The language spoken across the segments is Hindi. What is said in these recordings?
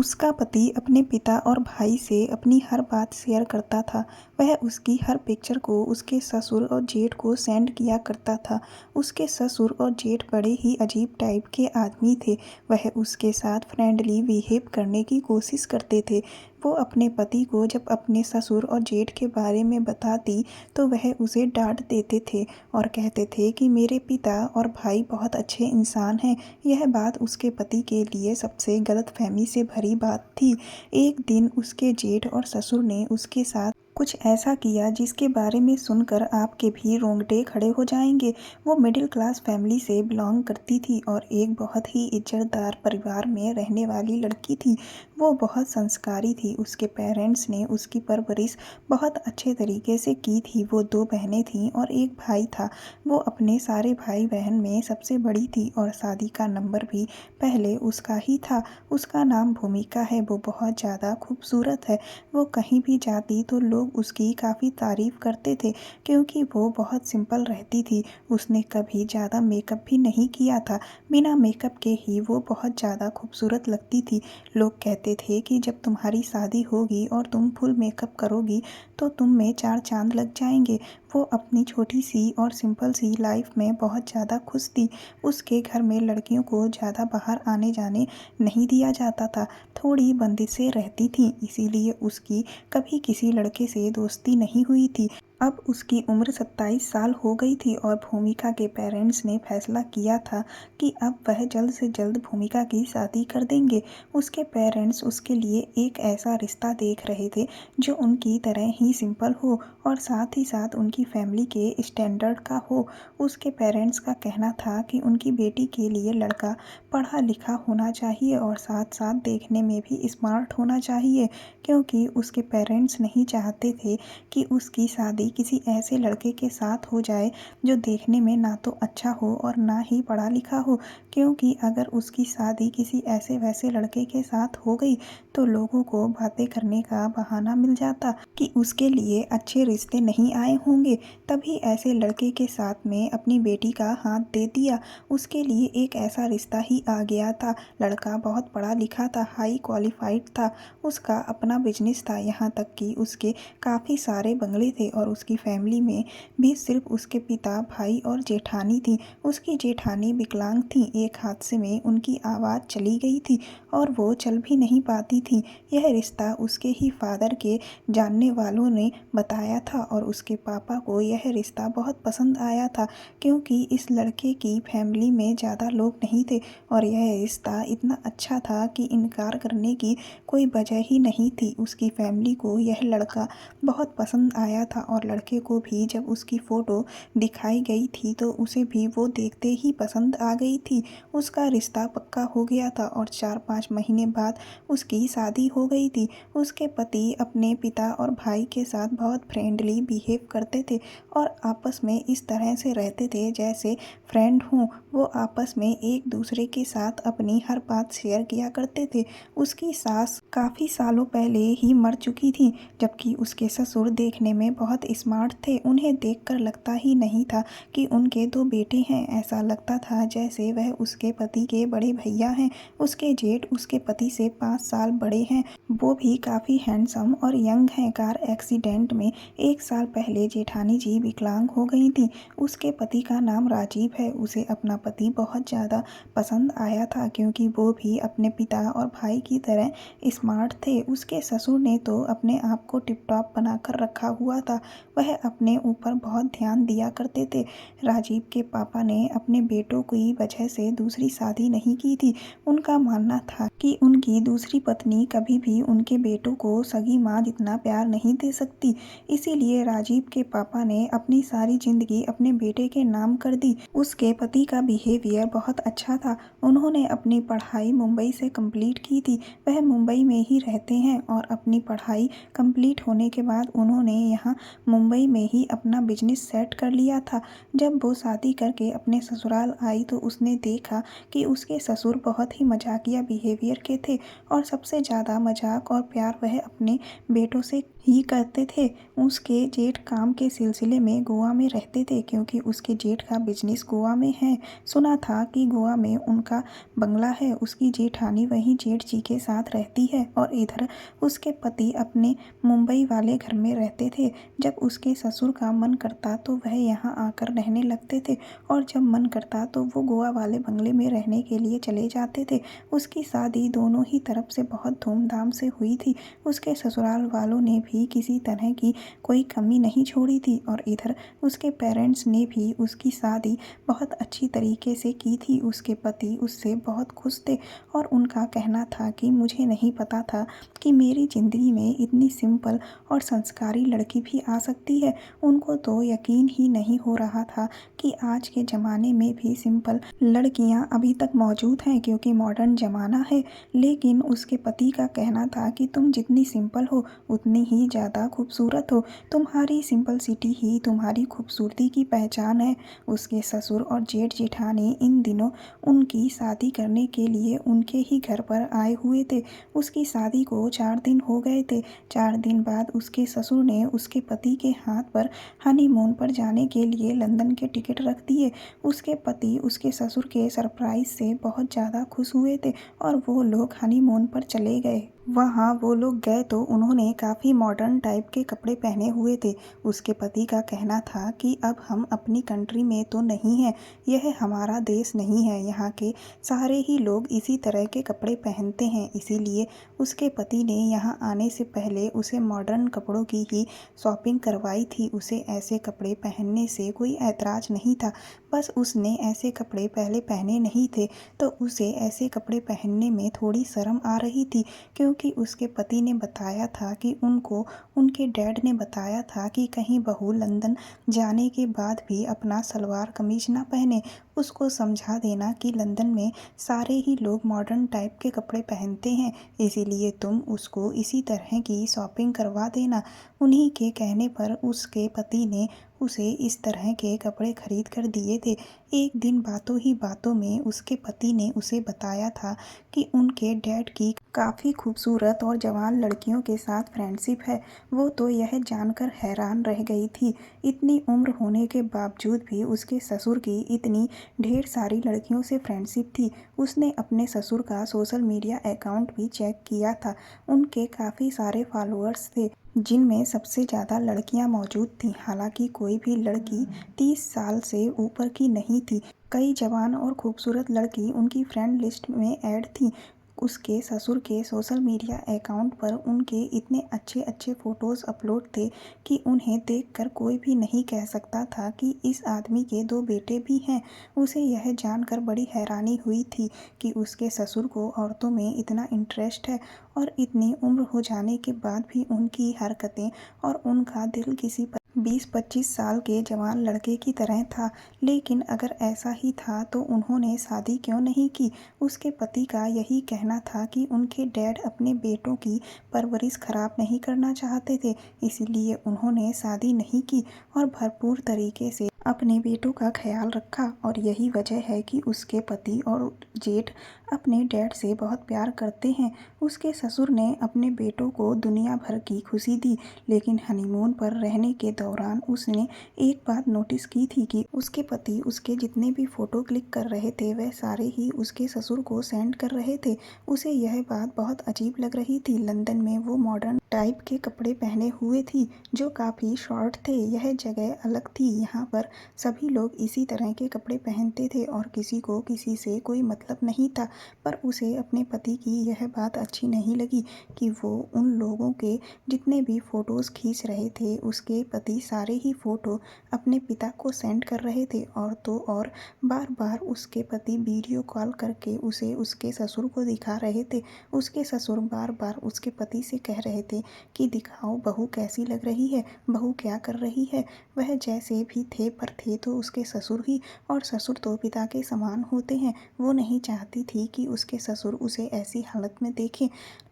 उसका पति अपने पिता और भाई से अपनी हर बात शेयर करता था। वह उसकी हर पिक्चर को उसके ससुर और जेठ को सेंड किया करता था। उसके ससुर और जेठ बड़े ही अजीब टाइप के आदमी थे। वह उसके साथ फ्रेंडली बिहेव करने की कोशिश करते थे। वो अपने पति को जब अपने ससुर और जेठ के बारे में बताती तो वह उसे डांट देते थे और कहते थे कि मेरे पिता और भाई बहुत अच्छे इंसान हैं। यह बात उसके पति के लिए सबसे गलतफहमी से भरी बात थी। एक दिन उसके जेठ और ससुर ने उसके साथ कुछ ऐसा किया जिसके बारे में सुनकर आपके भी रोंगटे खड़े हो जाएंगे। वो मिडिल क्लास फैमिली से बिलोंग करती थी और एक बहुत ही इज्जतदार परिवार में रहने वाली लड़की थी। वो बहुत संस्कारी थी। उसके पेरेंट्स ने उसकी परवरिश बहुत अच्छे तरीके से की थी। वो 2 बहनें थीं और एक भाई था। वो अपने सारे भाई बहन में सबसे बड़ी थी और शादी का नंबर भी पहले उसका ही था। उसका नाम भूमिका है। वो बहुत ज़्यादा खूबसूरत है। वो कहीं भी जाती तो लोग उसकी काफ़ी तारीफ़ करते थे क्योंकि वो बहुत सिंपल रहती थी। उसने कभी ज़्यादा मेकअप भी नहीं किया था। बिना मेकअप के ही वो बहुत ज़्यादा खूबसूरत लगती थी। लोग कहते थे कि जब तुम्हारी शादी होगी और तुम फुल मेकअप करोगी तो तुम में 4 चांद लग जाएंगे। वो अपनी छोटी सी और सिंपल सी लाइफ में बहुत ज़्यादा खुश थी। उसके घर में लड़कियों को ज़्यादा बाहर आने जाने नहीं दिया जाता था। थोड़ी बंदिशें रहती थीं, इसीलिए उसकी कभी किसी लड़के से दोस्ती नहीं हुई थी। अब उसकी उम्र 27 साल हो गई थी और भूमिका के पेरेंट्स ने फैसला किया था कि अब वह जल्द से जल्द भूमिका की शादी कर देंगे। उसके पेरेंट्स उसके लिए एक ऐसा रिश्ता देख रहे थे जो उनकी तरह ही सिंपल हो और साथ ही साथ उनकी फैमिली के स्टैंडर्ड का हो। उसके पेरेंट्स का कहना था कि उनकी बेटी के लिए लड़का पढ़ा लिखा होना चाहिए और साथ साथ देखने में भी स्मार्ट होना चाहिए, क्योंकि उसके पेरेंट्स नहीं चाहते थे कि उसकी शादी किसी ऐसे लड़के के साथ हो जाए जो देखने में ना तो अच्छा हो और ना ही पढ़ा लिखा हो। क्योंकि अगर उसकी शादी किसी ऐसे वैसे लड़के के साथ हो गई तो लोगों को बातें करने का बहाना मिल जाता कि उसके लिए अच्छे रिश्ते नहीं आए होंगे। तभी ऐसे लड़के के साथ में अपनी बेटी का हाथ दे दिया। उसके लिए एक ऐसा रिश्ता ही आ गया था। लड़का बहुत पढ़ा लिखा था, हाई क्वालिफाइड था। उसका अपना बिजनेस था, यहाँ तक कि उसके काफ़ी सारे बंगले थे और उसकी फैमिली में भी सिर्फ उसके पिता, भाई और जेठानी थी। उसकी जेठानी विकलांग थी। एक हादसे में उनकी आवाज़ चली गई थी और वो चल भी नहीं पाती थी। यह रिश्ता उसके ही फादर के जानने वालों ने बताया था और उसके पापा को यह रिश्ता बहुत पसंद आया था, क्योंकि इस लड़के की फैमिली में ज़्यादा लोग नहीं थे और यह रिश्ता इतना अच्छा था कि इनकार करने की कोई वजह ही नहीं थी। उसकी फैमिली को यह लड़का बहुत पसंद आया था और लड़के को भी जब उसकी फ़ोटो दिखाई गई थी तो उसे भी वो देखते ही पसंद आ गई थी। उसका रिश्ता पक्का हो गया था और 4-5 महीने बाद उसकी शादी हो गई थी। उसके पति अपने पिता और भाई के साथ बहुत फ्रेंडली बिहेव करते थे और आपस में इस तरह से रहते थे जैसे फ्रेंड हों। वो आपस में एक दूसरे के साथ अपनी हर बात शेयर किया करते थे। उसकी सास काफ़ी सालों पहले ही मर चुकी थी, जबकि उसके ससुर देखने में बहुत स्मार्ट थे। उन्हें देखकर लगता ही नहीं था कि उनके 2 बेटे हैं। ऐसा लगता था जैसे वह उसके पति के बड़े भैया हैं। उसके जेठ उसके पति से 5 साल बड़े हैं। वो भी काफ़ी हैंडसम और यंग हैं। कार एक्सीडेंट में 1 साल पहले जेठानी जी विकलांग हो गई थी। उसके पति का नाम राजीव है। उसे अपना पति बहुत ज़्यादा पसंद आया था क्योंकि वो भी अपने पिता और भाई की तरह स्मार्ट थे। उसके ससुर ने तो अपने आप को टिप टॉप बनाकर रखा हुआ था। वह अपने ऊपर बहुत ध्यान दिया करते थे। राजीव के पापा ने अपने बेटों की वजह से दूसरी शादी नहीं की थी। उनका मानना था कि उनकी दूसरी पत्नी कभी भी उनके बेटों को सगी माँ जितना प्यार नहीं दे सकती। इसीलिए राजीव के पापा ने अपनी सारी जिंदगी अपने बेटे के नाम कर दी। उसके पति का बिहेवियर बहुत अच्छा था। उन्होंने अपनी पढ़ाई मुंबई से कंप्लीट की थी। वह मुंबई में ही रहते हैं और अपनी पढ़ाई कंप्लीट होने के बाद उन्होंने यहाँ मुंबई में ही अपना बिजनेस सेट कर लिया था। जब वो शादी करके अपने ससुराल आई तो उसने देखा कि उसके ससुर बहुत ही मजाकिया बिहेवियर के थे और सबसे ज़्यादा मजाक और प्यार वह अपने बेटों से ही करते थे। उसके जेठ काम के सिलसिले में गोवा में रहते थे क्योंकि उसके जेठ का बिजनेस गोवा में है। सुना था कि गोवा में उनका बंगला है। उसकी जेठानी वहीं जेठ जी के साथ रहती है और इधर उसके पति अपने मुंबई वाले घर में रहते थे। जब उसके ससुर का मन करता तो वह यहाँ आकर रहने लगते थे और जब मन करता तो वो गोवा वाले बंगले में रहने के लिए चले जाते थे। उसकी शादी दोनों ही तरफ से बहुत धूमधाम से हुई थी। उसके ससुराल वालों ने भी किसी तरह की कोई कमी नहीं छोड़ी थी और इधर उसके पेरेंट्स ने भी उसकी शादी बहुत अच्छी तरीके से की थी। उसके पति उससे बहुत खुश थे और उनका कहना था कि मुझे नहीं पता था कि मेरी ज़िंदगी में इतनी सिंपल और संस्कारी लड़की भी आ सकती है। उनको तो यकीन ही नहीं हो रहा था कि आज के ज़माने में भी सिंपल लड़कियां अभी तक मौजूद हैं क्योंकि मॉडर्न ज़माना है। लेकिन उसके पति का कहना था कि तुम जितनी सिंपल हो उतनी ही ज़्यादा खूबसूरत हो। तुम्हारी सिंपलसिटी ही तुम्हारी खूबसूरती की पहचान है। उसके ससुर और जेठ जेठानी इन दिनों उनकी शादी करने के लिए उनके ही घर पर आए हुए थे। उसकी शादी को 4 दिन हो गए थे। 4 दिन बाद उसके ससुर ने उसके पति के हाथ पर हनीमून पर जाने के लिए लंदन के टिकट रख दिए। उसके पति उसके ससुर के सरप्राइज से बहुत ज़्यादा खुश हुए थे और वो लोग हनीमून पर चले गए। वहाँ वो लोग गए तो उन्होंने काफ़ी मॉडर्न टाइप के कपड़े पहने हुए थे। उसके पति का कहना था कि अब हम अपनी कंट्री में तो नहीं हैं, यह हमारा देश नहीं है, यहाँ के सारे ही लोग इसी तरह के कपड़े पहनते हैं। इसीलिए उसके पति ने यहाँ आने से पहले उसे मॉडर्न कपड़ों की ही शॉपिंग करवाई थी। उसे ऐसे कपड़े पहनने से कोई ऐतराज़ नहीं था, बस उसने ऐसे कपड़े पहले पहने नहीं थे तो उसे ऐसे कपड़े पहनने में थोड़ी शर्म आ रही थी क्योंकि उसके पति ने बताया था कि उनको उनके डैड ने बताया था कि कहीं बहू लंदन जाने के बाद भी अपना सलवार कमीज ना पहने। उसको समझा देना कि लंदन में सारे ही लोग मॉडर्न टाइप के कपड़े पहनते हैं, इसीलिए तुम उसको इसी तरह की शॉपिंग करवा देना। उन्हीं के कहने पर उसके पति ने उसे इस तरह के कपड़े खरीद कर दिए थे। एक दिन बातों ही बातों में उसके पति ने उसे बताया था कि उनके डैड की काफ़ी खूबसूरत और जवान लड़कियों के साथ फ्रेंडशिप है। वो तो यह जानकर हैरान रह गई थी। इतनी उम्र होने के बावजूद भी उसके ससुर की इतनी ढेर सारी लड़कियों से फ्रेंडशिप थी। उसने अपने ससुर का सोशल मीडिया अकाउंट भी चेक किया था। उनके काफ़ी सारे फॉलोअर्स थे जिनमें सबसे ज़्यादा लड़कियां मौजूद थीं। हालांकि कोई भी लड़की 30 साल से ऊपर की नहीं थी। कई जवान और खूबसूरत लड़की उनकी फ्रेंड लिस्ट में ऐड थीं। उसके ससुर के सोशल मीडिया अकाउंट पर उनके इतने अच्छे अच्छे फ़ोटोज़ अपलोड थे कि उन्हें देखकर कोई भी नहीं कह सकता था कि इस आदमी के 2 बेटे भी हैं। उसे यह जानकर बड़ी हैरानी हुई थी कि उसके ससुर को औरतों में इतना इंटरेस्ट है और इतनी उम्र हो जाने के बाद भी उनकी हरकतें और उनका दिल किसी 20-25 साल के जवान लड़के की तरह था। लेकिन अगर ऐसा ही था तो उन्होंने शादी क्यों नहीं की? उसके पति का यही कहना था कि उनके डैड अपने बेटों की परवरिश खराब नहीं करना चाहते थे, इसीलिए उन्होंने शादी नहीं की और भरपूर तरीके से अपने बेटों का ख्याल रखा। और यही वजह है कि उसके पति और जेठ अपने डैड से बहुत प्यार करते हैं। उसके ससुर ने अपने बेटों को दुनिया भर की खुशी दी, लेकिन हनीमून पर रहने के दौरान उसने एक बात नोटिस की थी कि उसके पति उसके जितने भी फ़ोटो क्लिक कर रहे थे वह सारे ही उसके ससुर को सेंड कर रहे थे। उसे यह बात बहुत अजीब लग रही थी। लंदन में वो मॉडर्न टाइप के कपड़े पहने हुए थी जो काफ़ी शॉर्ट थे। यह जगह अलग थी, यहाँ पर सभी लोग इसी तरह के कपड़े पहनते थे और किसी को किसी से कोई मतलब नहीं था। पर उसे अपने पति की यह बात अच्छी नहीं लगी कि वो उन लोगों के जितने भी फ़ोटोज़ खींच रहे थे उसके पति सारे ही फ़ोटो अपने पिता को सेंड कर रहे थे। और तो और बार बार उसके पति वीडियो कॉल करके उसे उसके ससुर को दिखा रहे थे। उसके ससुर बार बार उसके पति से कह रहे थे कि दिखाओ बहू कैसी लग रही है, बहू क्या कर रही है। वह जैसे भी थे पर थे तो उसके ससुर ही, और ससुर तो पिता के समान होते हैं। वो नहीं चाहती थी कि उसके ससुर उसे ऐसी हालत में देखें।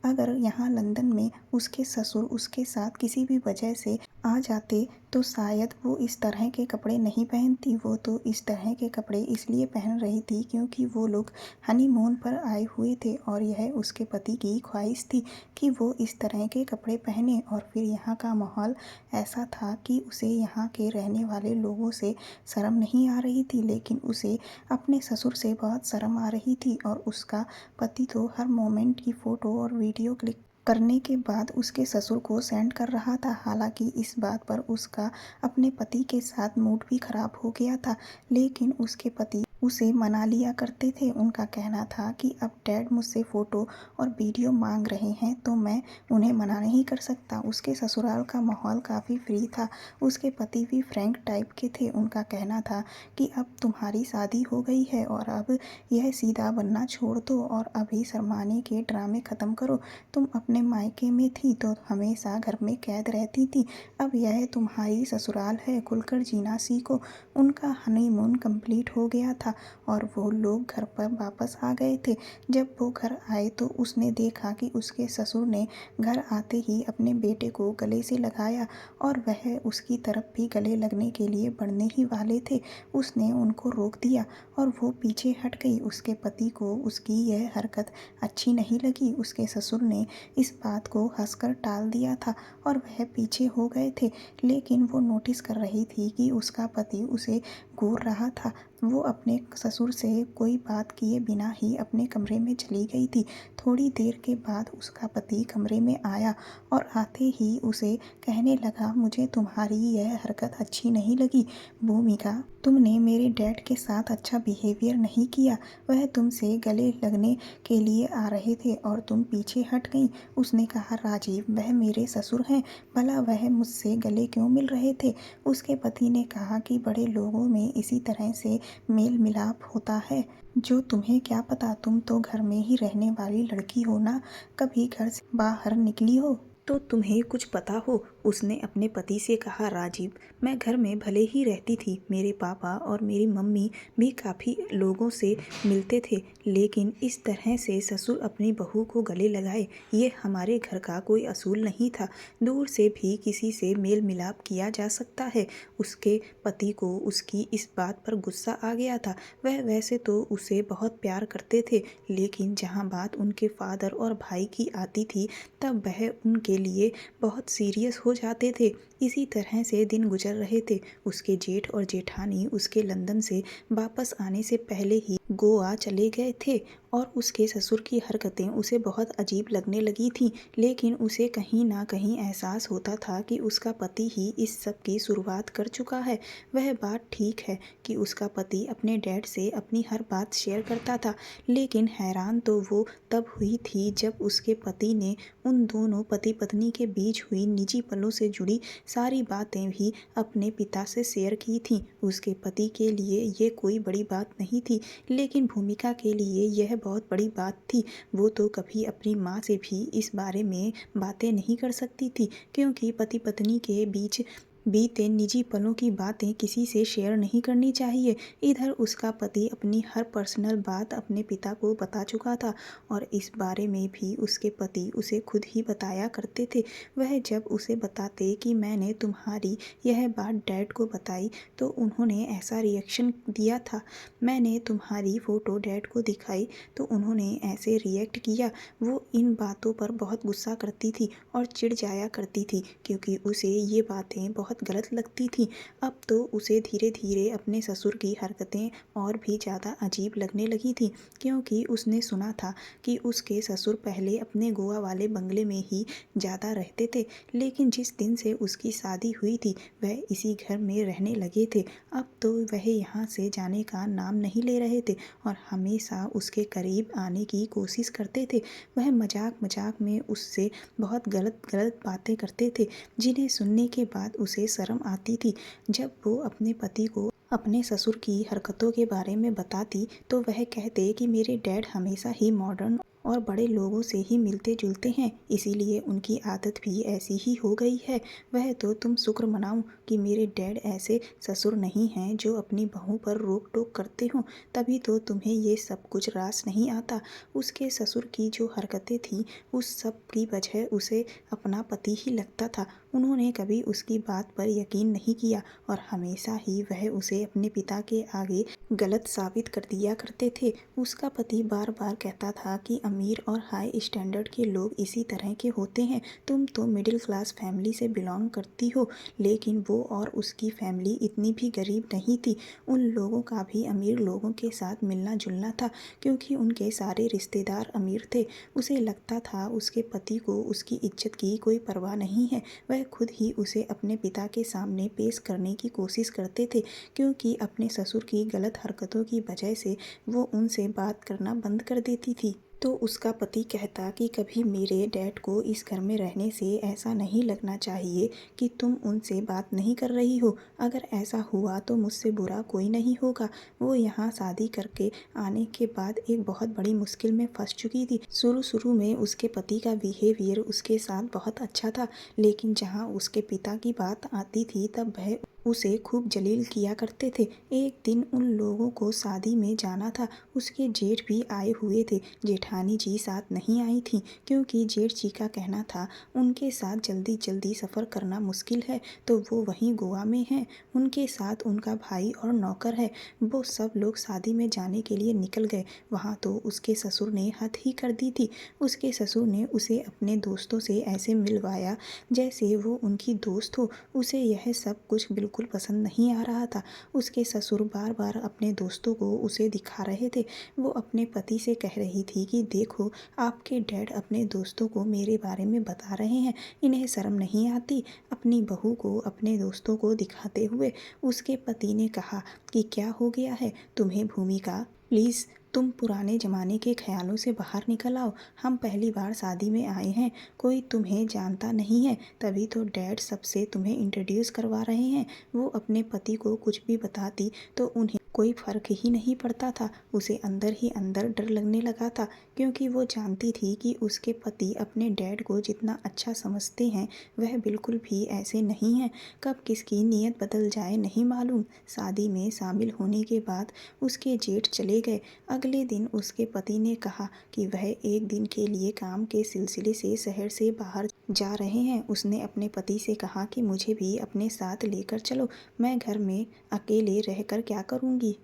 अगर यहाँ लंदन में उसके ससुर उसके साथ किसी भी वजह से आ जाते तो शायद वो इस तरह के कपड़े नहीं पहनती। वो तो इस तरह के कपड़े इसलिए पहन रही थी क्योंकि वो लोग हनीमून पर आए हुए थे और यह उसके पति की ख्वाहिश थी कि वो इस तरह के कपड़े पहने। और फिर यहाँ का माहौल ऐसा था कि उसे यहाँ के रहने वाले लोगों से शर्म नहीं आ रही थी, लेकिन उसे अपने ससुर से बहुत शर्म आ रही थी। और उसका पति तो हर मोमेंट की फ़ोटो और वीडियो क्लिक करने के बाद उसके ससुर को सेंड कर रहा था। हालांकि इस बात पर उसका अपने पति के साथ मूड भी खराब हो गया था, लेकिन उसके पति उसे मना लिया करते थे। उनका कहना था कि अब डैड मुझसे फ़ोटो और वीडियो मांग रहे हैं तो मैं उन्हें मना नहीं कर सकता। उसके ससुराल का माहौल काफ़ी फ्री था। उसके पति भी फ्रैंक टाइप के थे। उनका कहना था कि अब तुम्हारी शादी हो गई है और अब यह सीधा बनना छोड़ दो और अभी शर्माने के ड्रामे ख़त्म करो। तुम अपने मायके में थी तो हमेशा घर में कैद रहती थी, अब यह तुम्हारी ससुराल है, खुलकर जीना सीखो। उनका हनीमून कंप्लीट हो गया था और वो लोग घर पर वापस आ गए थे। जब वो घर आए तो उसने देखा कि उसके ससुर ने घर आते ही अपने बेटे को गले से लगाया और वह उसकी तरफ भी गले लगने के लिए बढ़ने ही वाले थे। उसने उनको रोक दिया और वो पीछे हट गई। उसके पति को उसकी यह हरकत अच्छी नहीं लगी। उसके ससुर ने इस बात को हंसकर टाल दिया था और वह पीछे हो गए थे, लेकिन वो नोटिस कर रही थी कि उसका पति उसे घूर रहा था। वो अपने ससुर से कोई बात किए बिना ही अपने कमरे में चली गई थी। थोड़ी देर के बाद उसका पति कमरे में आया और आते ही उसे कहने लगा, मुझे तुम्हारी यह हरकत अच्छी नहीं लगी भूमिका। तुमने मेरे डैड के साथ अच्छा बिहेवियर नहीं किया। वह तुमसे गले लगने के लिए आ रहे थे और तुम पीछे हट गई। उसने कहा, राजीव वह मेरे ससुर हैं, भला वह मुझसे गले क्यों मिल रहे थे। उसके पति ने कहा कि बड़े लोगों में इसी तरह से मेल मिलाप होता है। जो तुम्हें क्या पता, तुम तो घर में ही रहने वाली लड़की हो ना, कभी घर से बाहर निकली हो तो तुम्हें कुछ पता हो। उसने अपने पति से कहा, राजीव मैं घर में भले ही रहती थी, मेरे पापा और मेरी मम्मी भी काफ़ी लोगों से मिलते थे, लेकिन इस तरह से ससुर अपनी बहू को गले लगाए ये हमारे घर का कोई असूल नहीं था। दूर से भी किसी से मेल मिलाप किया जा सकता है। उसके पति को उसकी इस बात पर गुस्सा आ गया था। वह वैसे तो उसे बहुत प्यार करते थे, लेकिन जहाँ बात उनके फादर और भाई की आती थी तब वह उनके लिए बहुत सीरियस हो जाते थे। इसी तरह से दिन गुजर रहे थे। उसके जेठ और जेठानी उसके लंदन से वापस आने से पहले ही गोवा चले गए थे और उसके ससुर की हरकतें उसे बहुत अजीब लगने लगी थीं, लेकिन उसे कहीं ना कहीं एहसास होता था कि उसका पति ही इस सब की शुरुआत कर चुका है। वह बात ठीक है कि उसका पति अपने डैड से अपनी हर बात शेयर करता था, लेकिन हैरान तो वो तब हुई थी जब उसके पति ने उन दोनों पति पत्नी के बीच हुई निजी पलों से जुड़ी सारी बातें भी अपने पिता से शेयर की थीं। उसके पति के लिए ये कोई बड़ी बात नहीं थी, लेकिन भूमिका के लिए यह बहुत बड़ी बात थी। वो तो कभी अपनी माँ से भी इस बारे में बातें नहीं कर सकती थी, क्योंकि पति पत्नी के बीच बीते निजी पलों की बातें किसी से शेयर नहीं करनी चाहिए। इधर उसका पति अपनी हर पर्सनल बात अपने पिता को बता चुका था और इस बारे में भी उसके पति उसे खुद ही बताया करते थे। वह जब उसे बताते कि मैंने तुम्हारी यह बात डैड को बताई तो उन्होंने ऐसा रिएक्शन दिया था, मैंने तुम्हारी फ़ोटो डैड को दिखाई तो उन्होंने ऐसे रिएक्ट किया। वो इन बातों पर बहुत गुस्सा करती थी और चिढ़ जाया करती थी, क्योंकि उसे ये बातें बहुत गलत लगती थी। अब तो उसे धीरे धीरे अपने ससुर की हरकतें और भी ज़्यादा अजीब लगने लगी थी, क्योंकि उसने सुना था कि उसके ससुर पहले अपने गोवा वाले बंगले में ही ज़्यादा रहते थे, लेकिन जिस दिन से उसकी शादी हुई थी वह इसी घर में रहने लगे थे। अब तो वह यहाँ से जाने का नाम नहीं ले रहे थे और हमेशा उसके करीब आने की कोशिश करते थे। वह मजाक मजाक में उससे बहुत गलत गलत बातें करते थे, जिन्हें सुनने के बाद उसे शर्म आती थी। जब वो अपने पति को अपने ससुर की हरकतों के बारे में बताती तो वह कहते कि मेरे डैड हमेशा ही मॉडर्न और बड़े लोगों से ही मिलते जुलते हैं, इसीलिए उनकी आदत भी ऐसी ही हो गई है। वह तो तुम शुक्र मनाओ कि मेरे डैड ऐसे ससुर नहीं हैं जो अपनी बहू पर रोक टोक करते हों, तभी तो तुम्हें ये सब कुछ रास नहीं आता। उसके ससुर की जो हरकतें थीं उस सब की वजह उसे अपना पति ही लगता था। उन्होंने कभी उसकी बात पर यकीन नहीं किया और हमेशा ही वह उसे अपने पिता के आगे गलत साबित कर दिया करते थे। उसका पति बार बार कहता था कि अमीर और हाई स्टैंडर्ड के लोग इसी तरह के होते हैं, तुम तो मिडिल क्लास फैमिली से बिलोंग करती हो। लेकिन वो और उसकी फैमिली इतनी भी गरीब नहीं थी। उन लोगों का भी अमीर लोगों के साथ मिलना जुलना था, क्योंकि उनके सारे रिश्तेदार अमीर थे। उसे लगता था उसके पति को उसकी इज्जत की कोई परवाह नहीं है। वह खुद ही उसे अपने पिता के सामने पेश करने की कोशिश करते थे, क्योंकि अपने ससुर की गलत हरकतों की वजह से वो उनसे बात करना बंद कर देती थी। तो उसका पति कहता कि कभी मेरे डैड को इस घर में रहने से ऐसा नहीं लगना चाहिए कि तुम उनसे बात नहीं कर रही हो। अगर ऐसा हुआ तो मुझसे बुरा कोई नहीं होगा। वो यहाँ शादी करके आने के बाद एक बहुत बड़ी मुश्किल में फंस चुकी थी। शुरू शुरू में उसके पति का बिहेवियर उसके साथ बहुत अच्छा था, लेकिन जहाँ उसके पिता की बात आती थी तब वह उसे खूब जलील किया करते थे। एक दिन उन लोगों को शादी में जाना था। उसके जेठ भी आए हुए थे। जेठानी जी साथ नहीं आई थी, क्योंकि जेठ जी का कहना था उनके साथ जल्दी जल्दी सफ़र करना मुश्किल है, तो वो वहीं गोवा में हैं। उनके साथ उनका भाई और नौकर है। वो सब लोग शादी में जाने के लिए निकल गए। वहाँ तो उसके ससुर ने हद ही कर दी थी। उसके ससुर ने उसे अपने दोस्तों से ऐसे मिलवाया जैसे वो उनकी दोस्त हो। उसे यह सब कुछ बिल्कुल पसंद नहीं आ रहा था। उसके ससुर बार बार अपने दोस्तों को उसे दिखा रहे थे। वो अपने पति से कह रही थी कि देखो, आपके डैड अपने दोस्तों को मेरे बारे में बता रहे हैं, इन्हें शर्म नहीं आती अपनी बहू को अपने दोस्तों को दिखाते हुए। उसके पति ने कहा कि क्या हो गया है तुम्हें भूमिका, प्लीज़ तुम पुराने ज़माने के ख्यालों से बाहर निकल आओ। हम पहली बार शादी में आए हैं, कोई तुम्हें जानता नहीं है, तभी तो डैड सबसे तुम्हें इंट्रोड्यूस करवा रहे हैं। वो अपने पति को कुछ भी बताती तो उन्हें कोई फ़र्क ही नहीं पड़ता था। उसे अंदर ही अंदर डर लगने लगा था, क्योंकि वो जानती थी कि उसके पति अपने डैड को जितना अच्छा समझते हैं वह बिल्कुल भी ऐसे नहीं हैं। कब किसकी नीयत बदल जाए नहीं मालूम। शादी में शामिल होने के बाद उसके जेठ चले गए। अगले दिन उसके पति ने कहा कि वह एक दिन के लिए काम के सिलसिले से शहर से बाहर जा रहे हैं। उसने अपने पति से कहा कि मुझे भी अपने साथ लेकर चलो, मैं घर में अकेले रहकर क्या करूँगी।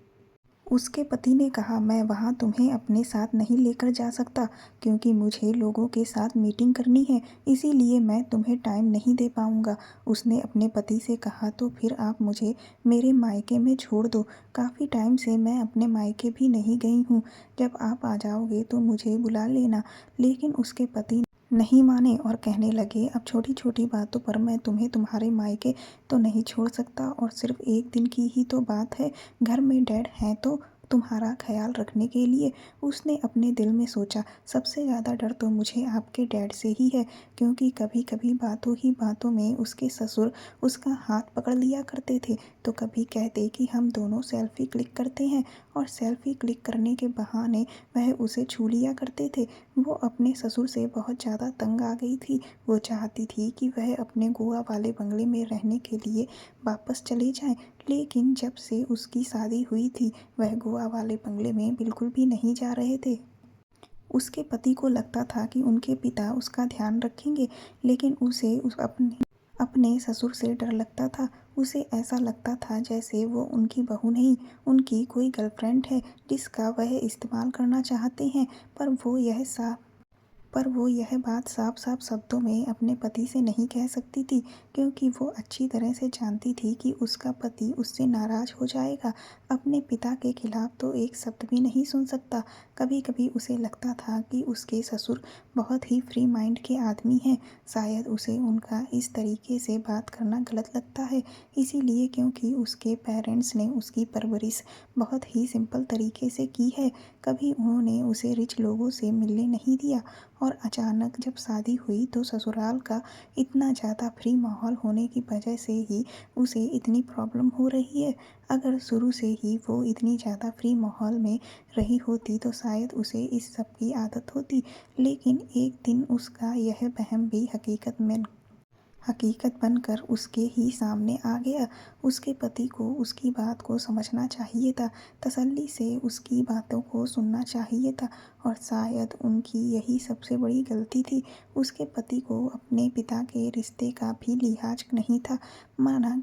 उसके पति ने कहा, मैं वहाँ तुम्हें अपने साथ नहीं लेकर जा सकता, क्योंकि मुझे लोगों के साथ मीटिंग करनी है, इसीलिए मैं तुम्हें टाइम नहीं दे पाऊँगा। उसने अपने पति से कहा, तो फिर आप मुझे मेरे मायके में छोड़ दो। काफ़ी टाइम से मैं अपने मायके भी नहीं गई हूँ। जब आप आ जाओगे तो मुझे बुला लेना। लेकिन उसके पति नहीं माने और कहने लगे, अब छोटी छोटी बातों पर मैं तुम्हें तुम्हारे मायके तो नहीं छोड़ सकता, और सिर्फ एक दिन की ही तो बात है। घर में डैड हैं तो तुम्हारा ख्याल रखने के लिए। उसने अपने दिल में सोचा, सबसे ज़्यादा डर तो मुझे आपके डैड से ही है, क्योंकि कभी कभी बातों ही बातों में उसके ससुर उसका हाथ पकड़ लिया करते थे, तो कभी कहते कि हम दोनों सेल्फी क्लिक करते हैं, और सेल्फी क्लिक करने के बहाने वह उसे छू लिया करते थे। वो अपने ससुर से बहुत ज़्यादा तंग आ गई थी। वो चाहती थी कि वह अपने गोवा वाले बंगले में रहने के लिए वापस चले जाएं, लेकिन जब से उसकी शादी हुई थी वह गोवा वाले बंगले में बिल्कुल भी नहीं जा रहे थे। उसके पति को लगता था कि उनके पिता उसका ध्यान रखेंगे, लेकिन उसे अपने ससुर से डर लगता था। उसे ऐसा लगता था जैसे वो उनकी बहू नहीं, उनकी कोई गर्लफ्रेंड है जिसका वह इस्तेमाल करना चाहते हैं। पर वो यह बात साफ साफ शब्दों में अपने पति से नहीं कह सकती थी, क्योंकि वो अच्छी तरह से जानती थी कि उसका पति उससे नाराज़ हो जाएगा। अपने पिता के खिलाफ तो एक शब्द भी नहीं सुन सकता। कभी कभी उसे लगता था कि उसके ससुर बहुत ही फ्री माइंड के आदमी हैं। शायद उसे उनका इस तरीके से बात करना गलत लगता है, इसीलिए क्योंकि उसके पेरेंट्स ने उसकी परवरिश बहुत ही सिंपल तरीके से की है। कभी उन्होंने उसे रिच लोगों से मिलने नहीं दिया, और अचानक जब शादी हुई तो ससुराल का इतना ज़्यादा फ्री माहौल होने की वजह से ही उसे इतनी प्रॉब्लम हो रही है। अगर शुरू से ही वो इतनी ज़्यादा फ्री माहौल में रही होती तो शायद उसे इस सब की आदत होती, लेकिन एक दिन उसका यह वहम भी हकीकत बनकर उसके ही सामने आ गया। उसके पति को उसकी बात को समझना चाहिए था, तसल्ली से उसकी बातों को सुनना चाहिए था, और शायद उनकी यही सबसे बड़ी गलती थी। उसके पति को अपने पिता के रिश्ते का भी लिहाज नहीं था। माना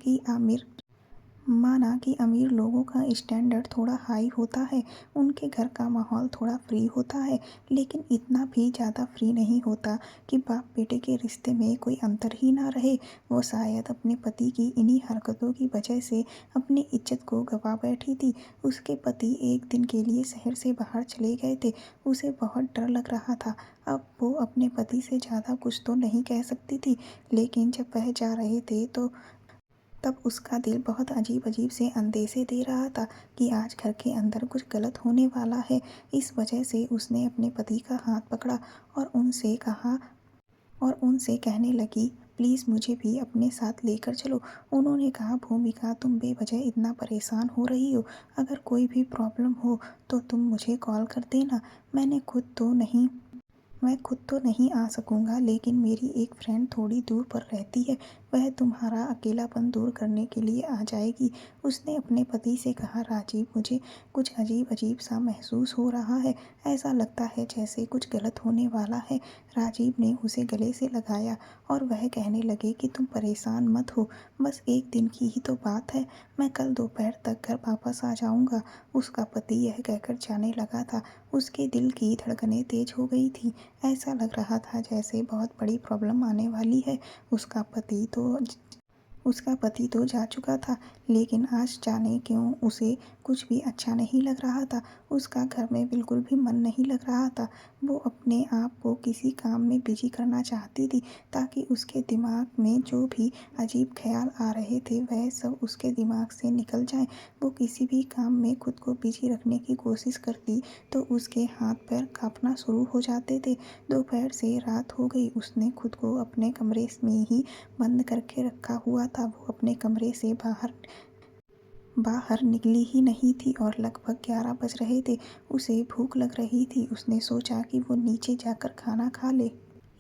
कि अमीर लोगों का स्टैंडर्ड थोड़ा हाई होता है, उनके घर का माहौल थोड़ा फ्री होता है, लेकिन इतना भी ज़्यादा फ्री नहीं होता कि बाप बेटे के रिश्ते में कोई अंतर ही ना रहे। वो शायद अपने पति की इन्हीं हरकतों की वजह से अपनी इज्जत को गंवा बैठी थी। उसके पति एक दिन के लिए शहर से बाहर चले गए थे। उसे बहुत डर लग रहा था। अब वो अपने पति से ज़्यादा कुछ तो नहीं कह सकती थी, लेकिन जब वह जा रहे थे तो तब उसका दिल बहुत अजीब-अजीब से अंदेशे दे रहा था कि आज घर के अंदर कुछ गलत होने वाला है। इस वजह से उसने अपने पति का हाथ पकड़ा और उनसे कहने लगी, प्लीज़ मुझे भी अपने साथ लेकर चलो। उन्होंने कहा, भूमिका तुम बेवजह इतना परेशान हो रही हो। अगर कोई भी प्रॉब्लम हो तो तुम मुझे कॉल कर देना। मैं खुद तो नहीं आ सकूँगा, लेकिन मेरी एक फ्रेंड थोड़ी दूर पर रहती है, वह तुम्हारा अकेलापन दूर करने के लिए आ जाएगी। उसने अपने पति से कहा, राजीव मुझे कुछ अजीब-अजीब सा महसूस हो रहा है, ऐसा लगता है जैसे कुछ गलत होने वाला है। राजीव ने उसे गले से लगाया और वह कहने लगे कि तुम परेशान मत हो, बस एक दिन की ही तो बात है, मैं कल दोपहर तक घर वापस आ जाऊँगा। उसका पति यह कहकर जाने लगा था। उसके दिल की धड़कनें तेज हो गई थीं। ऐसा लग रहा था जैसे बहुत बड़ी प्रॉब्लम आने वाली है। उसका पति तो जा चुका था, लेकिन आज जाने क्यों उसे कुछ भी अच्छा नहीं लग रहा था। उसका घर में बिल्कुल भी मन नहीं लग रहा था। वो अपने आप को किसी काम में बिजी करना चाहती थी, ताकि उसके दिमाग में जो भी अजीब ख्याल आ रहे थे वह सब उसके दिमाग से निकल जाएं। वो किसी भी काम में खुद को बिजी रखने की कोशिश करती तो उसके हाथ पैर कांपना शुरू हो जाते थे। दोपहर से रात हो गई। उसने खुद को अपने कमरे में ही बंद करके रखा हुआ था। वो अपने कमरे से बाहर निकली ही नहीं थी और लगभग 11 बज रहे थे। उसे भूख लग रही थी। उसने सोचा कि वो नीचे जाकर खाना खा ले,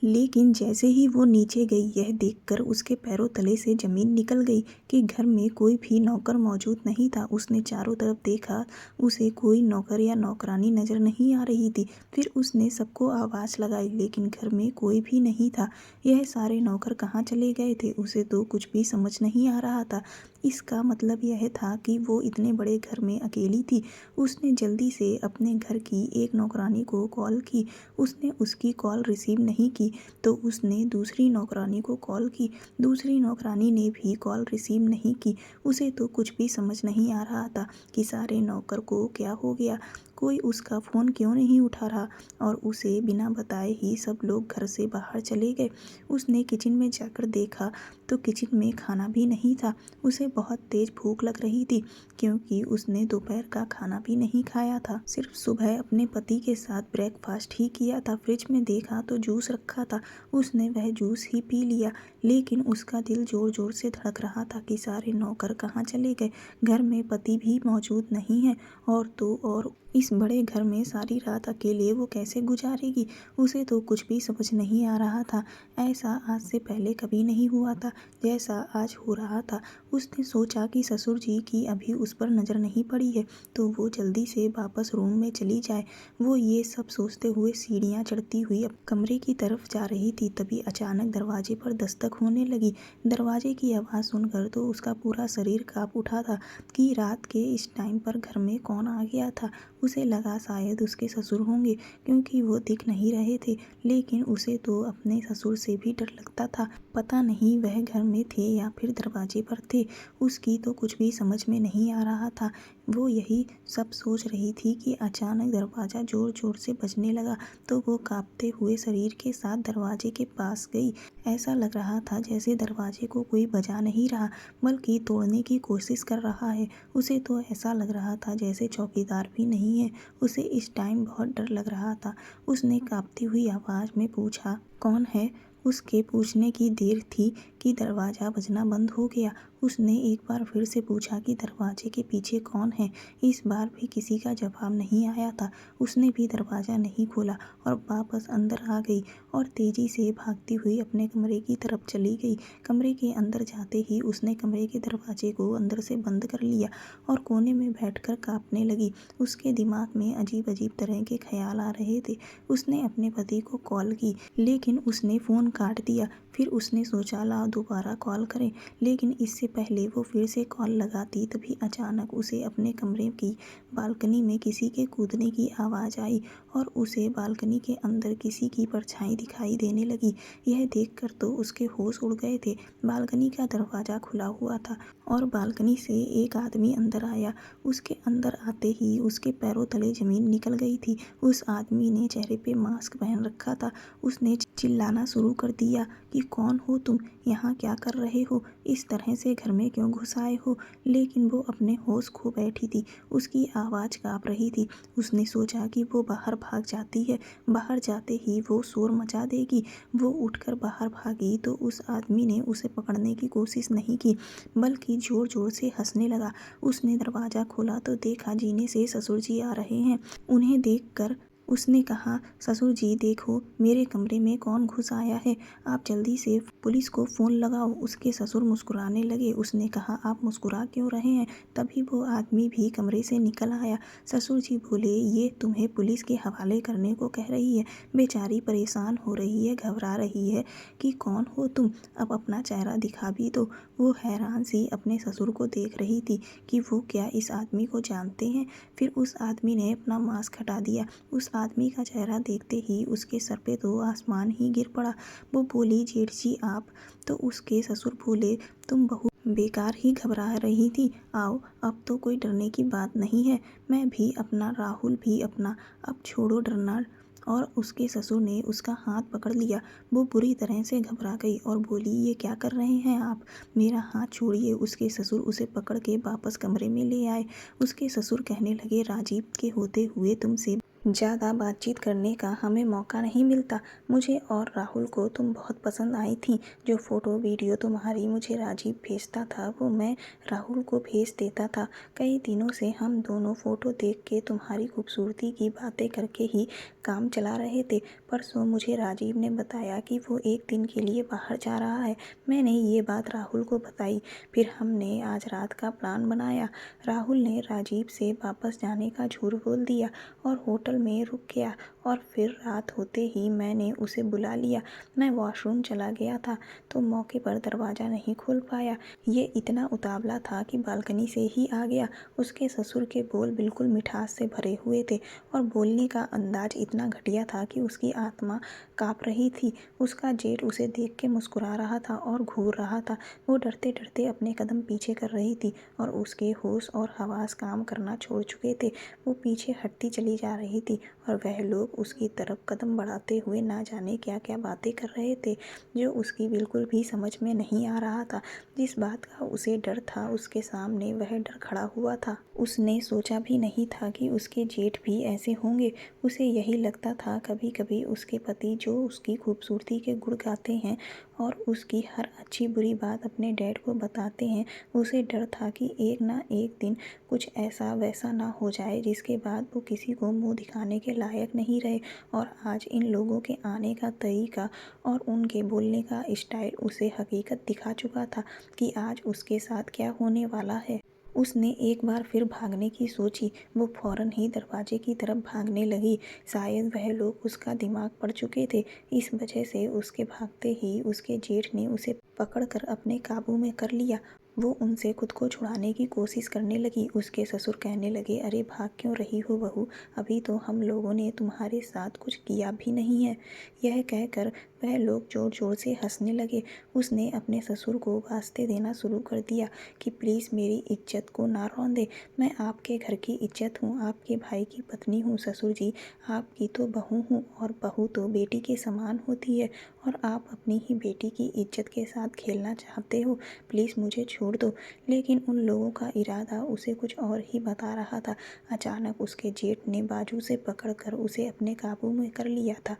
लेकिन जैसे ही वो नीचे गई, यह देखकर उसके पैरों तले से जमीन निकल गई कि घर में कोई भी नौकर मौजूद नहीं था। उसने चारों तरफ देखा, उसे कोई नौकर या नौकरानी नजर नहीं आ रही थी। फिर उसने सबको आवाज़ लगाई, लेकिन घर में कोई भी नहीं था। यह सारे नौकर कहाँ चले गए थे, उसे तो कुछ भी समझ नहीं आ रहा था। इसका मतलब यह था कि वो इतने बड़े घर में अकेली थी। उसने जल्दी से अपने घर की एक नौकरानी को कॉल की। उसने उसकी कॉल रिसीव नहीं की तो उसने दूसरी नौकरानी को कॉल की। दूसरी नौकरानी ने भी कॉल रिसीव नहीं की। उसे तो कुछ भी समझ नहीं आ रहा था कि सारे नौकर को क्या हो गया, कोई उसका फ़ोन क्यों नहीं उठा रहा, और उसे बिना बताए ही सब लोग घर से बाहर चले गए। उसने किचन में जाकर देखा तो किचन में खाना भी नहीं था। उसे बहुत तेज भूख लग रही थी, क्योंकि उसने दोपहर का खाना भी नहीं खाया था। सिर्फ सुबह अपने पति के साथ ब्रेकफास्ट ही किया था। फ्रिज में देखा तो जूस रखा था। उसने वह जूस ही पी लिया, लेकिन उसका दिल जोर जोर से धड़क रहा था कि सारे नौकर कहाँ चले गए। घर में पति भी मौजूद नहीं है, और तो और इस बड़े घर में सारी रात अकेले वो कैसे गुजारेगी। उसे तो कुछ भी समझ नहीं आ रहा था। ऐसा आज से पहले कभी नहीं हुआ था जैसा आज हो रहा था। उसने सोचा कि ससुर जी की अभी उस पर नज़र नहीं पड़ी है, तो वो जल्दी से वापस रूम में चली जाए। वो ये सब सोचते हुए सीढ़ियाँ चढ़ती हुई अब कमरे की तरफ जा रही थी। तभी अचानक दरवाजे पर दस्तक होने लगी। दरवाजे की आवाज़ सुनकर तो उसका पूरा शरीर काँप उठा था कि रात के इस टाइम पर घर में कौन आ गया था। उसे लगा शायद उसके ससुर होंगे, क्योंकि वो दिख नहीं रहे थे, लेकिन उसे तो अपने ससुर से भी डर लगता था। पता नहीं वह घर में थे या फिर दरवाजे पर थे। उसकी तो कुछ भी समझ में नहीं आ रहा था। वो यही सब सोच रही थी कि अचानक दरवाज़ा ज़ोर ज़ोर से बजने लगा, तो वो कांपते हुए शरीर के साथ दरवाजे के पास गई। ऐसा लग रहा था जैसे दरवाजे को कोई बजा नहीं रहा, बल्कि तोड़ने की कोशिश कर रहा है। उसे तो ऐसा लग रहा था जैसे चौकीदार भी नहीं है। उसे इस टाइम बहुत डर लग रहा था। उसने कांपती हुई आवाज़ में पूछा, "कौन है?" उसके पूछने की देर थी कि दरवाज़ा बजना बंद हो गया। उसने एक बार फिर से पूछा कि दरवाजे के पीछे कौन है। इस बार भी किसी का जवाब नहीं आया था। उसने भी दरवाज़ा नहीं खोला और वापस अंदर आ गई और तेज़ी से भागती हुई अपने कमरे की तरफ चली गई। कमरे के अंदर जाते ही उसने कमरे के दरवाजे को अंदर से बंद कर लिया और कोने में बैठकर काँपने लगी। उसके दिमाग में अजीब-अजीब तरह के ख़्याल आ रहे थे। उसने अपने पति को कॉल की, लेकिन उसने फ़ोन काट दिया। फिर उसने सोचा लाओ दोबारा कॉल करें, लेकिन इससे पहले वो फिर से कॉल लगाती तभी अचानक उसे अपने कमरे की बालकनी में किसी के कूदने की आवाज़ आई और उसे बालकनी के अंदर किसी की परछाई दिखाई देने लगी। यह देखकर तो उसके होश उड़ गए थे। बालकनी का दरवाज़ा खुला हुआ था और बालकनी से एक आदमी अंदर आया। उसके अंदर आते ही उसके पैरों तले ज़मीन निकल गई थी। उस आदमी ने चेहरे पे मास्क पहन रखा था। उसने चिल्लाना शुरू कर दिया कि कौन हो तुम, यहाँ क्या कर रहे हो, इस तरह से घर में क्यों घुस आए हो। लेकिन वो अपने होश खो बैठी थी। उसकी आवाज़ काँप रही थी। उसने सोचा कि वो बाहर भाग जाती है, बाहर जाते ही वो शोर मचा देगी। वो उठकर बाहर भागी तो उस आदमी ने उसे पकड़ने की कोशिश नहीं की, बल्कि ज़ोर ज़ोर से हंसने लगा। उसने दरवाज़ा खोला तो देखा जीने से ससुर जी आ रहे हैं। उन्हें देखकर उसने कहा, "ससुर जी देखो मेरे कमरे में कौन घुस आया है, आप जल्दी से पुलिस को फ़ोन लगाओ।" उसके ससुर मुस्कुराने लगे। उसने कहा, "आप मुस्कुरा क्यों रहे हैं?" तभी वो आदमी भी कमरे से निकल आया। ससुर जी बोले, "ये तुम्हें पुलिस के हवाले करने को कह रही है।" बेचारी परेशान हो रही है, घबरा रही है कि कौन हो तुम, अब अपना चेहरा दिखा भी दो। वो हैरान सी अपने ससुर को देख रही थी कि वो क्या इस आदमी को जानते हैं। फिर उस आदमी ने अपना मास्क हटा दिया। उस आदमी का चेहरा देखते ही उसके सर पे तो आसमान ही गिर पड़ा। वो बोली, "जेठ जी आप।" तो उसके ससुर बोले, "तुम बहुत बेकार ही घबरा रही थी, आओ अब तो कोई डरने की बात नहीं है, मैं भी अपना, राहुल भी अपना, अब छोड़ो डरना।" और उसके ससुर ने उसका हाथ पकड़ लिया। वो बुरी तरह से घबरा गई और बोली, "ये क्या कर रहे हैं आप, मेरा हाथ छोड़िए।" उसके ससुर उसे पकड़ के वापस कमरे में ले आए। उसके ससुर कहने लगे, "राजीव के होते हुए तुमसे ज़्यादा बातचीत करने का हमें मौका नहीं मिलता। मुझे और राहुल को तुम बहुत पसंद आई थी। जो फ़ोटो वीडियो तुम्हारी मुझे राजीव भेजता था वो मैं राहुल को भेज देता था। कई दिनों से हम दोनों फ़ोटो देख के तुम्हारी खूबसूरती की बातें करके ही काम चला रहे थे। परसों मुझे राजीव ने बताया कि वो एक दिन के लिए बाहर जा रहा है। मैंने ये बात राहुल को बताई। फिर हमने आज रात का प्लान बनाया। राहुल ने राजीव से वापस जाने का झूठ बोल दिया और होटल में रुक गया और फिर रात होते ही मैंने उसे बुला लिया। मैं वॉशरूम चला गया था तो मौके पर दरवाज़ा नहीं खोल पाया। ये इतना उतावला था कि बालकनी से ही आ गया। उसके ससुर के बोल बिल्कुल मिठास से भरे हुए थे और बोलने का अंदाज इतना घटिया था कि उसकी आत्मा काँप रही थी। उसका जेठ उसे देख के मुस्कुरा रहा था और घूर रहा था। वो डरते डरते अपने कदम पीछे कर रही थी और उसके होश और हवास काम करना छोड़ चुके थे। वो पीछे हटती चली जा रही थी और वह लोग उसकी तरफ कदम बढ़ाते हुए ना जाने क्या क्या बातें कर रहे थे, जो उसकी बिल्कुल भी समझ में नहीं आ रहा था। जिस बात का उसे डर था उसके सामने वह डर खड़ा हुआ था। उसने सोचा भी नहीं था कि उसके जेठ भी ऐसे होंगे। उसे यही लगता था कभी कभी उसके पति जो उसकी खूबसूरती के गुण गाते हैं और उसकी हर अच्छी बुरी बात अपने डैड को बताते हैं, उसे डर था कि एक ना एक दिन कुछ ऐसा वैसा ना हो जाए जिसके बाद वो किसी को मुंह दिखाने के लायक नहीं रहे। और आज इन लोगों के आने का तरीका और उनके बोलने का स्टाइल उसे हकीकत दिखा चुका था कि आज उसके साथ क्या होने वाला है। उसने एक बार फिर भागने की सोची। वो फौरन ही दरवाजे की तरफ भागने लगी। शायद वह लोग उसका दिमाग पढ़ चुके थे। इस वजह से उसके भागते ही उसके जेठ ने उसे पकड़कर अपने काबू में कर लिया। वो उनसे खुद को छुड़ाने की कोशिश करने लगी। उसके ससुर कहने लगे, "अरे भाग क्यों रही हो बहू, अभी तो हम लोगों ने तुम्हारे साथ कुछ किया भी नहीं है।" यह कहकर वह लोग जोर जोर से हंसने लगे। उसने अपने ससुर को वास्ते देना शुरू कर दिया कि प्लीज़ मेरी इज्जत को ना रौंदे, मैं आपके घर की इज्जत हूँ, आपके भाई की पत्नी हूँ। ससुर जी, आपकी तो बहू हूँ और बहू तो बेटी के समान होती है और आप अपनी ही बेटी की इज्जत के साथ खेलना चाहते हो, प्लीज़ मुझे छोड़ दो। लेकिन उन लोगों का इरादा उसे कुछ और ही बता रहा था। अचानक उसके जेठ ने बाजू से पकड़कर उसे अपने काबू में कर लिया था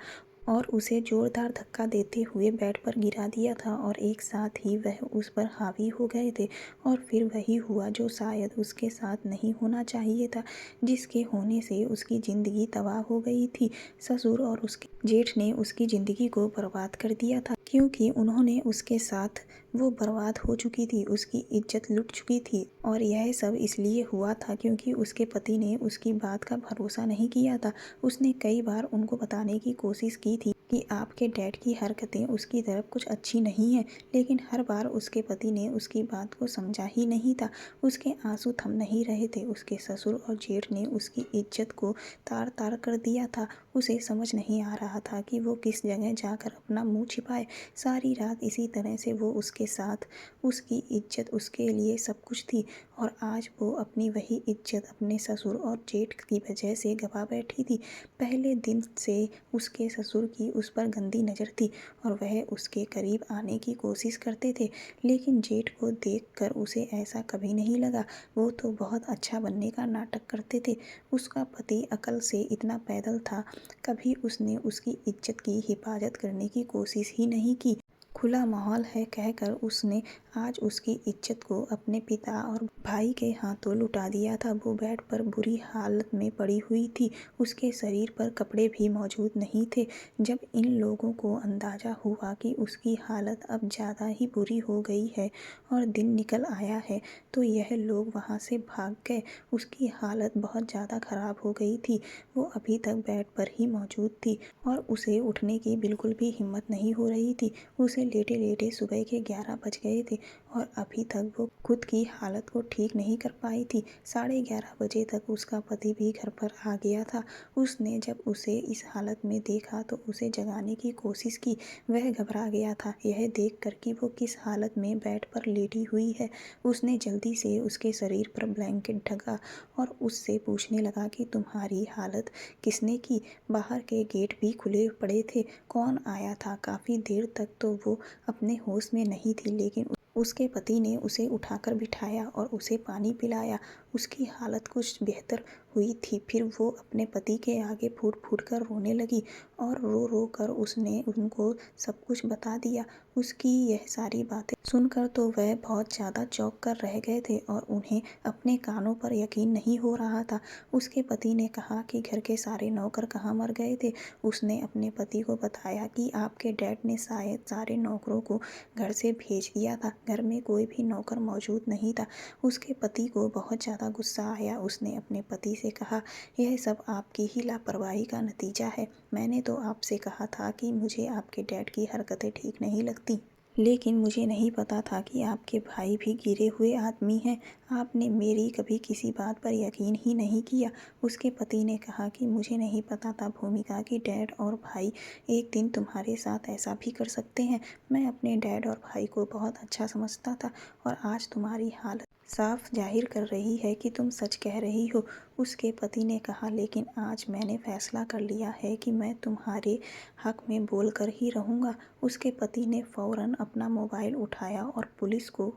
और उसे जोरदार धक्का देते हुए बेड पर गिरा दिया था और एक साथ ही वह उस पर हावी हो गए थे। और फिर वही हुआ जो शायद उसके साथ नहीं होना चाहिए था, जिसके होने से उसकी ज़िंदगी तबाह हो गई थी। ससुर और उसके जेठ ने उसकी ज़िंदगी को बर्बाद कर दिया था, क्योंकि उन्होंने उसके साथ वो बर्बाद हो चुकी थी, उसकी इज्जत लुट चुकी थी। और यह सब इसलिए हुआ था क्योंकि उसके पति ने उसकी बात का भरोसा नहीं किया था। उसने कई बार उनको बताने की कोशिश की थी कि आपके डैड की हरकतें उसकी तरफ कुछ अच्छी नहीं है, लेकिन हर बार उसके पति ने उसकी बात को समझा ही नहीं था। उसके आंसू थम नहीं रहे थे। उसके ससुर और जेठ ने उसकी इज्जत को तार तार कर दिया था। उसे समझ नहीं आ रहा था कि वो किस जगह जाकर अपना मुंह छिपाए। सारी रात इसी तरह से वो उसके साथ, उसकी इज्जत उसके लिए सब कुछ थी और आज वो अपनी वही इज्जत अपने ससुर और जेठ की वजह से गवा बैठी थी। पहले दिन से उसके ससुर की उस पर गंदी नज़र थी और वह उसके करीब आने की कोशिश करते थे, लेकिन जेठ को देखकर उसे ऐसा कभी नहीं लगा। वो तो बहुत अच्छा बनने का नाटक करते थे। उसका पति अकल से इतना पैदल था, कभी उसने उसकी इज्जत की हिफाजत करने की कोशिश ही नहीं की। खुला माहौल है कहकर उसने आज उसकी इज्जत को अपने पिता और भाई के हाथों लुटा दिया था। वो बेड पर बुरी हालत में पड़ी हुई थी, उसके शरीर पर कपड़े भी मौजूद नहीं थे। जब इन लोगों को अंदाज़ा हुआ कि उसकी हालत अब ज़्यादा ही बुरी हो गई है और दिन निकल आया है, तो यह लोग वहाँ से भाग गए। उसकी हालत बहुत ज़्यादा ख़राब हो गई थी। वो अभी तक बेड पर ही मौजूद थी और उसे उठने की बिल्कुल भी हिम्मत नहीं हो रही थी। उसे लेटे लेटे सुबह के 11 बज गए थे और अभी तक वो खुद की हालत को ठीक नहीं कर पाई थी। 11:30 बजे तक उसका पति भी घर पर आ गया था। उसने जब उसे इस हालत में देखा तो उसे जगाने की कोशिश की। वह घबरा गया था यह देख कर कि वो किस हालत में बेड पर लेटी हुई है। उसने जल्दी से उसके शरीर पर ब्लैंकेट ढका और उससे पूछने लगा कि तुम्हारी हालत किसने की? बाहर के गेट भी खुले पड़े थे, कौन आया था? काफ़ी देर तक तो वो अपने होश में नहीं थी, लेकिन उसके पति ने उसे उठाकर बिठाया और उसे पानी पिलाया। उसकी हालत कुछ बेहतर हुई थी। फिर वो अपने पति के आगे फूट फूट कर रोने लगी और रो रो कर उसने उनको सब कुछ बता दिया। उसकी यह सारी बातें सुनकर तो वह बहुत ज़्यादा चौंक कर रह गए थे और उन्हें अपने कानों पर यकीन नहीं हो रहा था। उसके पति ने कहा कि घर के सारे नौकर कहाँ मर गए थे। उसने अपने पति को बताया कि आपके डैड ने शायद सारे नौकरों को घर से भेज दिया था, घर में कोई भी नौकर मौजूद नहीं था। उसके पति को बहुत ज़्यादा गुस्सा आया। उसने अपने पति से कहा, यह सब आपकी ही लापरवाही का नतीजा है। मैंने तो आपसे कहा था कि मुझे आपके डैड की हरकतें ठीक नहीं लगती, लेकिन मुझे नहीं पता था कि आपके भाई भी गिरे हुए आदमी हैं। आपने मेरी कभी किसी बात पर यकीन ही नहीं किया। उसके पति ने कहा कि मुझे नहीं पता था भूमिका कि डैड और भाई एक दिन तुम्हारे साथ ऐसा भी कर सकते हैं। मैं अपने डैड और भाई को बहुत अच्छा समझता था और आज तुम्हारी हालत साफ जाहिर कर रही है कि तुम सच कह रही हो। उसके पति ने कहा, लेकिन आज मैंने फैसला कर लिया है कि मैं तुम्हारे हक में बोल कर ही रहूँगा। उसके पति ने फ़ौरन अपना मोबाइल उठाया और पुलिस को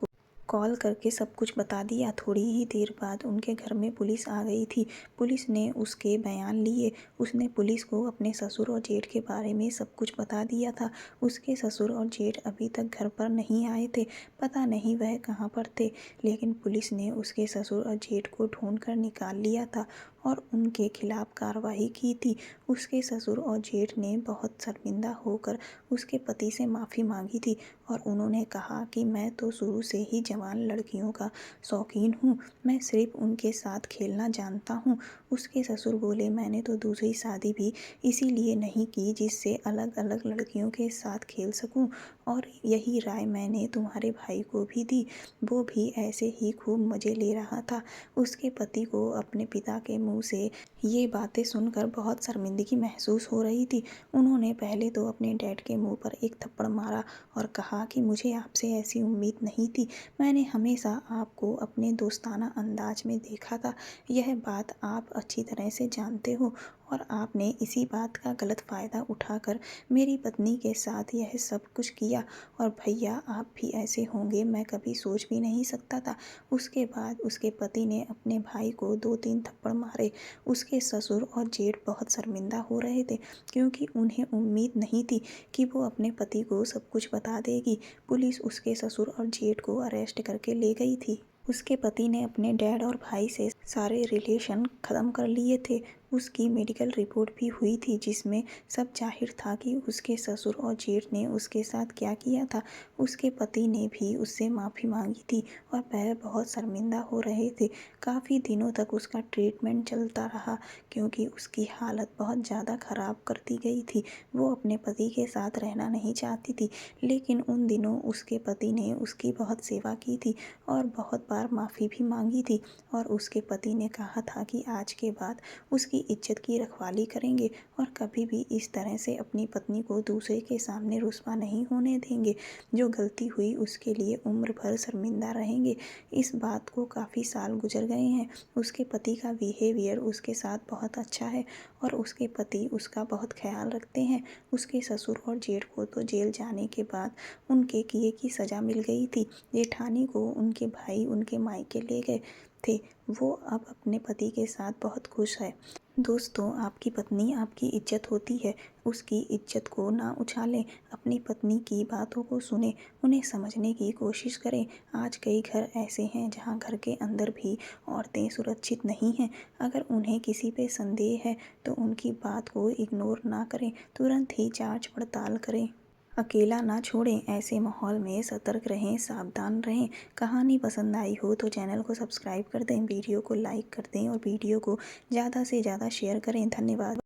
कॉल करके सब कुछ बता दिया। थोड़ी ही देर बाद उनके घर में पुलिस आ गई थी। पुलिस ने उसके बयान लिए। उसने पुलिस को अपने ससुर और जेठ के बारे में सब कुछ बता दिया था। उसके ससुर और जेठ अभी तक घर पर नहीं आए थे, पता नहीं वह कहाँ पर थे, लेकिन पुलिस ने उसके ससुर और जेठ को ढूंढ कर निकाल लिया था और उनके खिलाफ कार्रवाई की थी। उसके ससुर और जेठ ने बहुत शर्मिंदा होकर उसके पति से माफ़ी मांगी थी और उन्होंने कहा कि मैं तो शुरू से ही जवान लड़कियों का शौकीन हूँ, मैं सिर्फ उनके साथ खेलना जानता हूँ। उसके ससुर बोले, मैंने तो दूसरी शादी भी इसीलिए नहीं की जिससे अलग अलग लड़कियों के साथ खेल सकूं, और यही राय मैंने तुम्हारे भाई को भी दी। वो भी ऐसे ही खूब मज़े ले रहा था। उसके पति को अपने पिता के मुंह से ये बातें सुनकर बहुत शर्मिंदगी महसूस हो रही थी। उन्होंने पहले तो अपने डैड के मुंह पर एक थप्पड़ मारा और कहा कि मुझे आपसे ऐसी उम्मीद नहीं थी। मैंने हमेशा आपको अपने दोस्ताना अंदाज में देखा था। यह बात आप अच्छी तरह से जानते हो, और आपने इसी बात का गलत फ़ायदा उठाकर मेरी पत्नी के साथ यह सब कुछ किया। और भैया, आप भी ऐसे होंगे मैं कभी सोच भी नहीं सकता था। उसके बाद उसके पति ने अपने भाई को 2-3 थप्पड़ मारे। उसके ससुर और जेठ बहुत शर्मिंदा हो रहे थे, क्योंकि उन्हें उम्मीद नहीं थी कि वो अपने पति को सब कुछ बता देगी। पुलिस उसके ससुर और जेठ को अरेस्ट करके ले गई थी। उसके पति ने अपने डैड और भाई से सारे रिलेशन ख़त्म कर लिए थे। उसकी मेडिकल रिपोर्ट भी हुई थी जिसमें सब जाहिर था कि उसके ससुर और जेठ ने उसके साथ क्या किया था। उसके पति ने भी उससे माफ़ी मांगी थी और वह बहुत शर्मिंदा हो रहे थे। काफ़ी दिनों तक उसका ट्रीटमेंट चलता रहा, क्योंकि उसकी हालत बहुत ज़्यादा ख़राब करती गई थी। वो अपने पति के साथ रहना नहीं चाहती थी, लेकिन उन दिनों उसके पति ने उसकी बहुत सेवा की थी और बहुत बार माफ़ी भी मांगी थी। और उसके पति ने कहा था कि आज के बाद उसकी इज्जत की रखवाली करेंगे और कभी भी इस तरह से अपनी पत्नी को दूसरे के सामने रुस्वा नहीं होने देंगे। जो गलती हुई उसके लिए उम्र भर शर्मिंदा रहेंगे। इस बात को काफ़ी साल गुजर गए हैं। उसके पति का बिहेवियर उसके साथ बहुत अच्छा है और उसके पति उसका बहुत ख्याल रखते हैं। उसके ससुर और जेठ को तो जेल जाने के बाद उनके किए की सज़ा मिल गई थी। जेठानी को उनके भाई उनके मायके ले गए थे। वो अब अपने पति के साथ बहुत खुश है। दोस्तों, आपकी पत्नी आपकी इज्जत होती है, उसकी इज्जत को ना उछालें। अपनी पत्नी की बातों को सुने, उन्हें समझने की कोशिश करें। आज कई घर ऐसे हैं जहां घर के अंदर भी औरतें सुरक्षित नहीं हैं। अगर उन्हें किसी पे संदेह है तो उनकी बात को इग्नोर ना करें, तुरंत ही जांच पड़ताल करें। अकेला ना छोड़ें। ऐसे माहौल में सतर्क रहें, सावधान रहें। कहानी पसंद आई हो तो चैनल को सब्सक्राइब कर दें, वीडियो को लाइक कर दें और वीडियो को ज़्यादा से ज़्यादा शेयर करें। धन्यवाद।